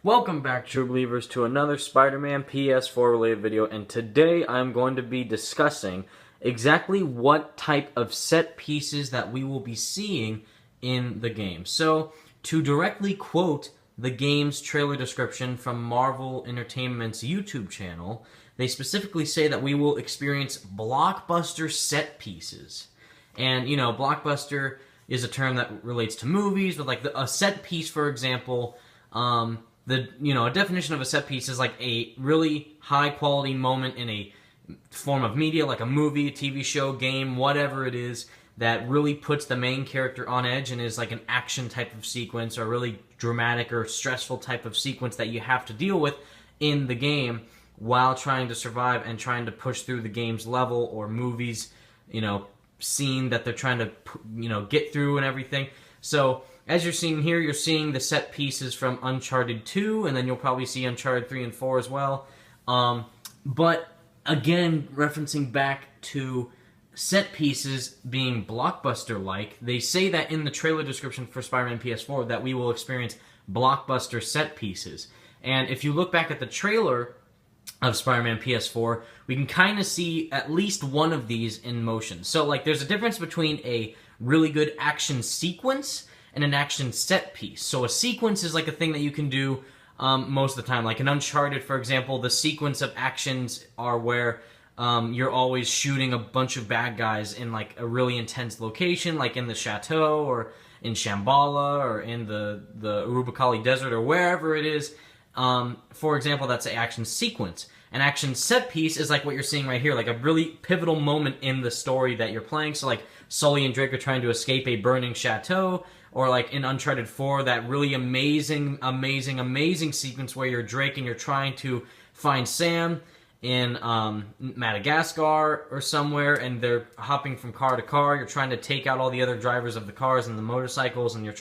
Welcome back, true believers, to another Spider-Man PS4 related video, and today I'm going to be discussing exactly what type of set pieces that we will be seeing in the game. So, to directly quote the game's trailer description from Marvel Entertainment's YouTube channel, they specifically say that we will experience blockbuster set pieces. And, you know, blockbuster is a term that relates to movies, but like a set piece, for example, a definition of a set piece is like a really high quality moment in a form of media, like a movie, a TV show, game, whatever it is, that really puts the main character on edge and is like an action type of sequence or a really dramatic or stressful type of sequence that you have to deal with in the game while trying to survive and trying to push through the game's level or movies, scene that they're trying to, get through and everything. So, as you're seeing here, you're seeing the set pieces from Uncharted 2, and then you'll probably see Uncharted 3 and 4 as well. But, again, referencing back to set pieces being blockbuster-like, they say that in the trailer description for Spider-Man PS4 that we will experience blockbuster set pieces. And if you look back at the trailer of Spider-Man PS4, we can kind of see at least one of these in motion. So, like, there's a difference between a really good action sequence and an action set piece. So a sequence is like a thing that you can do most of the time. Like in Uncharted, for example, the sequence of actions are where you're always shooting a bunch of bad guys in like a really intense location, like in the chateau or in Shambhala or in the Urubikali Desert or wherever it is. For example, that's an action sequence. An action set piece is like what you're seeing right here, like a really pivotal moment in the story that you're playing. So like Sully and Drake are trying to escape a burning chateau, or like in Uncharted 4, that really amazing sequence where you're Drake and you're trying to find Sam in Madagascar or somewhere, and they're hopping from car to car. You're trying to take out all the other drivers of the cars and the motorcycles, and you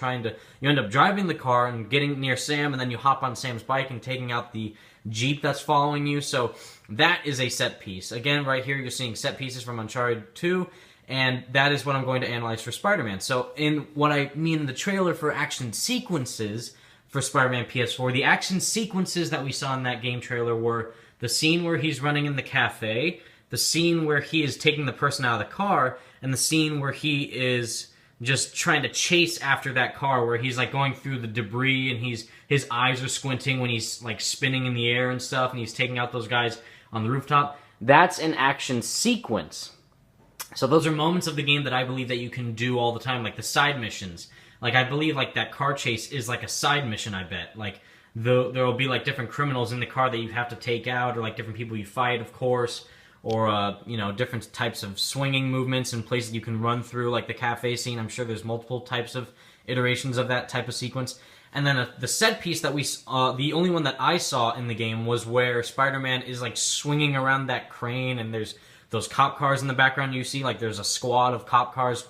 end up driving the car and getting near Sam, and then you hop on Sam's bike and taking out the Jeep that's following you. So that is a set piece. Again, right here you're seeing set pieces from Uncharted 2, and that is what I'm going to analyze for Spider-Man. So in what I mean in the trailer for action sequences for Spider-Man PS4, the action sequences that we saw in that game trailer were the scene where he's running in the cafe, the scene where he is taking the person out of the car, and the scene where he is just trying to chase after that car, where he's like going through the debris and his eyes are squinting when he's like spinning in the air and stuff, and he's taking out those guys on the rooftop. That's an action sequence. So those are moments of the game that I believe that you can do all the time, like the side missions. Like I believe like that car chase is like a side mission, I bet. Like there will be like different criminals in the car that you have to take out, or like different people you fight, of course, or different types of swinging movements and places you can run through, like the cafe scene. I'm sure there's multiple types of iterations of that type of sequence. And then the set piece that the only one that I saw in the game was where Spider-Man is like swinging around that crane, and there's those cop cars in the background you see, like there's a squad of cop cars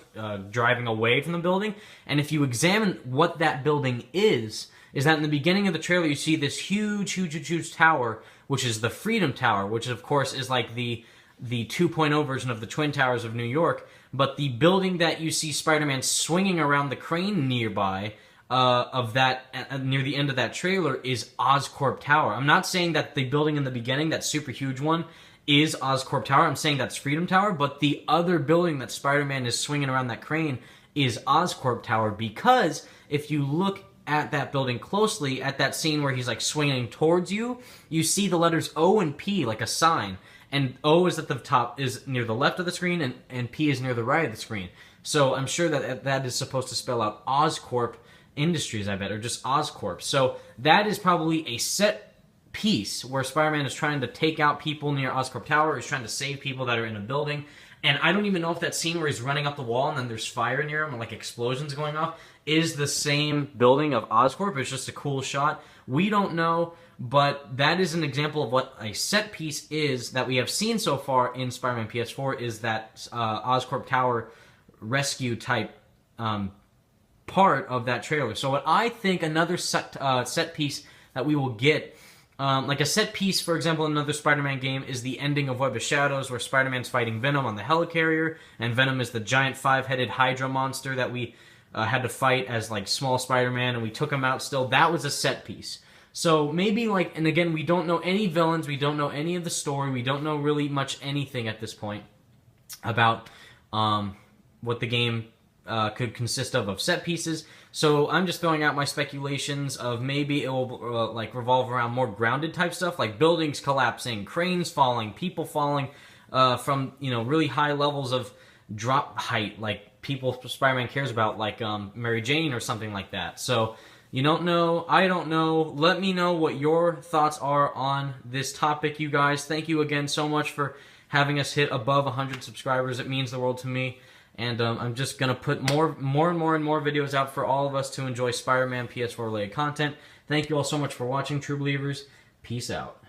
driving away from the building. And if you examine what that building is that in the beginning of the trailer you see this huge tower, which is the Freedom Tower, which of course is like the 2.0 version of the Twin Towers of New York. But the building that you see Spider-Man swinging around the crane nearby, of that near the end of that trailer, is Oscorp Tower. I'm not saying that the building in the beginning, that super huge one, is Oscorp Tower. I'm saying that's Freedom Tower, but the other building that Spider-Man is swinging around that crane is Oscorp Tower, because if you look at that building closely, at that scene where he's like swinging towards you, you see the letters O and P like a sign, and O is at the top, is near the left of the screen, and P is near the right of the screen. So I'm sure that is supposed to spell out Oscorp Industries, I bet, or just Oscorp. So that is probably a set piece where Spider-Man is trying to take out people near Oscorp Tower, or he's trying to save people that are in a building. And I don't even know if that scene where he's running up the wall and then there's fire near him and like explosions going off is the same building of Oscorp. It's just a cool shot. We don't know, but that is an example of what a set piece is that we have seen so far in Spider-Man PS4, is that Oscorp Tower rescue type part of that trailer. So what I think another set piece that we will get, like a set piece, for example, in another Spider-Man game, is the ending of Web of Shadows, where Spider-Man's fighting Venom on the helicarrier, and Venom is the giant 5-headed Hydra monster that we had to fight as like small Spider-Man, and we took him out still. That was a set piece. So maybe like, and again, we don't know any villains, we don't know any of the story, we don't know really much anything at this point about what the game could consist of set pieces. So I'm just throwing out my speculations of maybe it will like revolve around more grounded type stuff, like buildings collapsing, cranes falling, people falling from really high levels of drop height, like people Spider-Man cares about, like Mary Jane or something like that. So you don't know, I don't know. Let me know what your thoughts are on this topic, you guys. Thank you again so much for having us hit above 100 subscribers. It means the world to me. And I'm just going to put more and more videos out for all of us to enjoy Spider-Man PS4 related content. Thank you all so much for watching, true believers. Peace out.